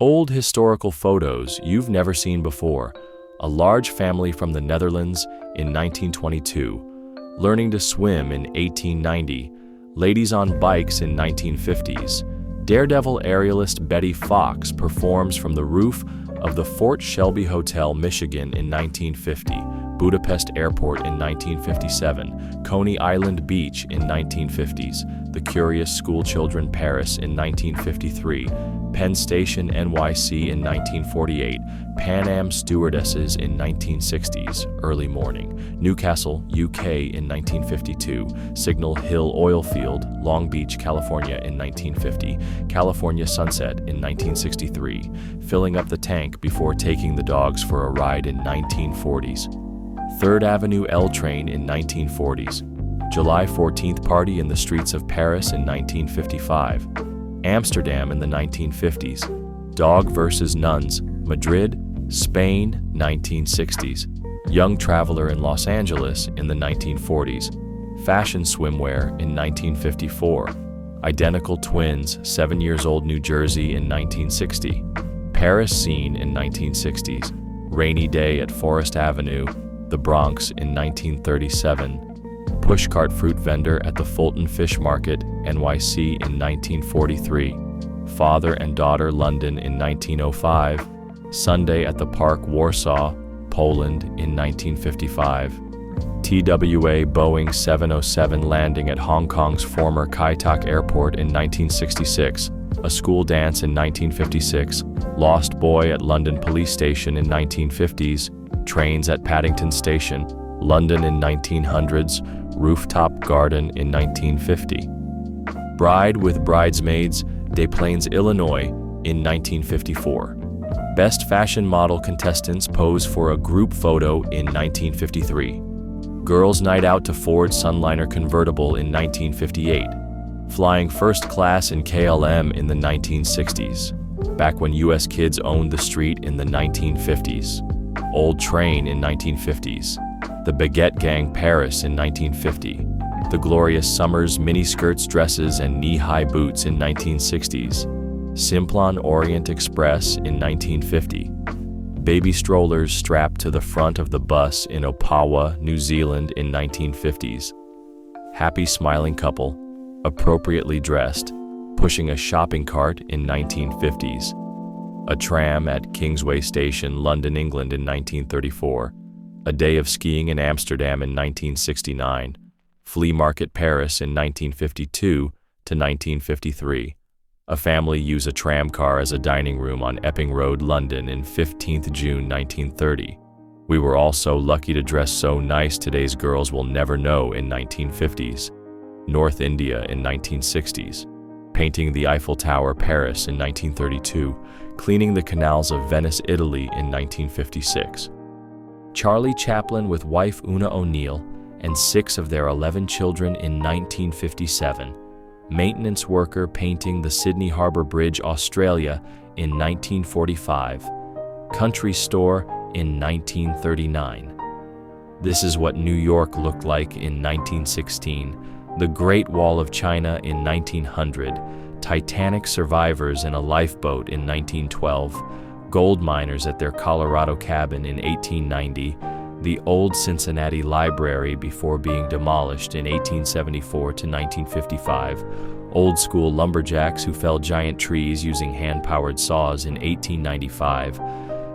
Old historical photos you've never seen before. A large family from the Netherlands in 1922. Learning to swim in 1890. Ladies on bikes in 1950s. Daredevil aerialist Betty Fox performs from the roof of the Fort Shelby Hotel, Michigan in 1950. Budapest Airport in 1957, Coney Island Beach in 1950s, The Curious Schoolchildren Paris in 1953, Penn Station NYC in 1948, Pan Am Stewardesses in 1960s, early morning, Newcastle, UK in 1952, Signal Hill Oil Field, Long Beach, California in 1950, California Sunset in 1963, filling up the tank before taking the dogs for a ride in 1940s. 3rd Avenue L train in 1940s, July 14th party in the streets of Paris in 1955, Amsterdam in the 1950s, Dog vs. Nuns, Madrid, Spain, 1960s, Young Traveler in Los Angeles in the 1940s, Fashion Swimwear in 1954, Identical Twins, 7 years old New Jersey in 1960, Paris Scene in 1960s, Rainy Day at Forest Avenue, the Bronx in 1937, Pushcart Fruit Vendor at the Fulton Fish Market, NYC in 1943, Father and Daughter London in 1905, Sunday at the Park Warsaw, Poland in 1955, TWA Boeing 707 landing at Hong Kong's former Kai Tak Airport in 1966, A School Dance in 1956, Lost Boy at London Police Station in 1950s, Trains at Paddington Station, London in 1900s, Rooftop Garden in 1950. Bride with Bridesmaids, Des Plaines, Illinois in 1954. Best Fashion Model contestants pose for a group photo in 1953. Girls' Night Out to Ford Sunliner convertible in 1958. Flying first class in KLM in the 1960s. Back when US kids owned the street in the 1950s. Old Train in 1950s, The Baguette Gang Paris in 1950, The Glorious Summers miniskirts, dresses, and knee-high boots in 1960s, Simplon Orient Express in 1950, baby strollers strapped to the front of the bus in Opawa, New Zealand in 1950s, happy smiling couple, appropriately dressed, pushing a shopping cart in 1950s, a tram at Kingsway Station, London, England in 1934, a day of skiing in Amsterdam in 1969, Flea Market Paris in 1952 to 1953, a family use a tram car as a dining room on Epping Road, London in 15th June 1930. We were all so lucky to dress so nice today's girls will never know in 1950s, North India in 1960s, painting the Eiffel Tower, Paris in 1932, cleaning the canals of Venice, Italy in 1956. Charlie Chaplin with wife Una O'Neill and 6 of their 11 children in 1957. Maintenance worker painting the Sydney Harbour Bridge, Australia in 1945. Country store in 1939. This is what New York looked like in 1916. The Great Wall of China in 1900, Titanic survivors in a lifeboat in 1912, gold miners at their Colorado cabin in 1890, the old Cincinnati Library before being demolished in 1874 to 1955, old school lumberjacks who felled giant trees using hand-powered saws in 1895.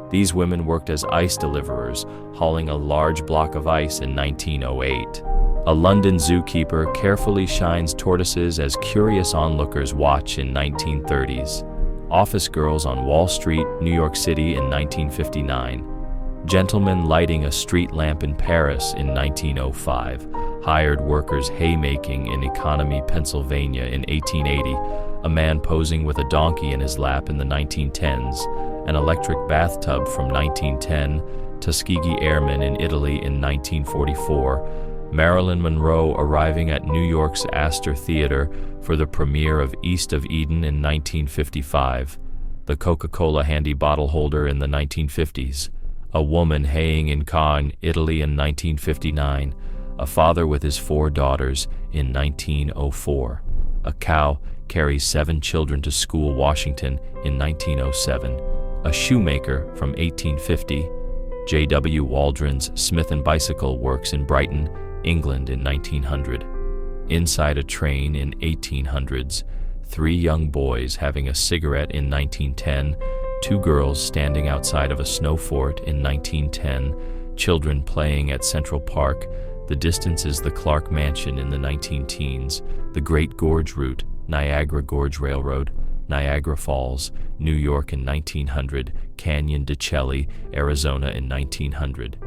These women worked as ice deliverers, hauling a large block of ice in 1908. A London zookeeper carefully shines tortoises as curious onlookers watch in 1930s. Office girls on Wall Street, New York City in 1959. Gentlemen lighting a street lamp in Paris in 1905. Hired workers haymaking in Economy, Pennsylvania in 1880. A man posing with a donkey in his lap in the 1910s. An electric bathtub from 1910. Tuskegee Airmen in Italy in 1944. Marilyn Monroe arriving at New York's Astor Theater for the premiere of East of Eden in 1955, the Coca-Cola handy bottle holder in the 1950s, a woman haying in Cannes, Italy in 1959, a father with his 4 daughters in 1904, a cow carries 7 children to school, Washington, in 1907. A shoemaker from 1850. J.W. Waldron's Smith & Bicycle Works in Brighton, England in 1900. Inside a train in 1800s. 3 young boys having a cigarette in 1910. 2 girls standing outside of a snow fort in 1910. Children playing at Central Park. The distance is the Clark Mansion in the 19-teens. The Great Gorge Route, Niagara Gorge Railroad, Niagara Falls, New York in 1900. Canyon de Chelly, Arizona in 1900.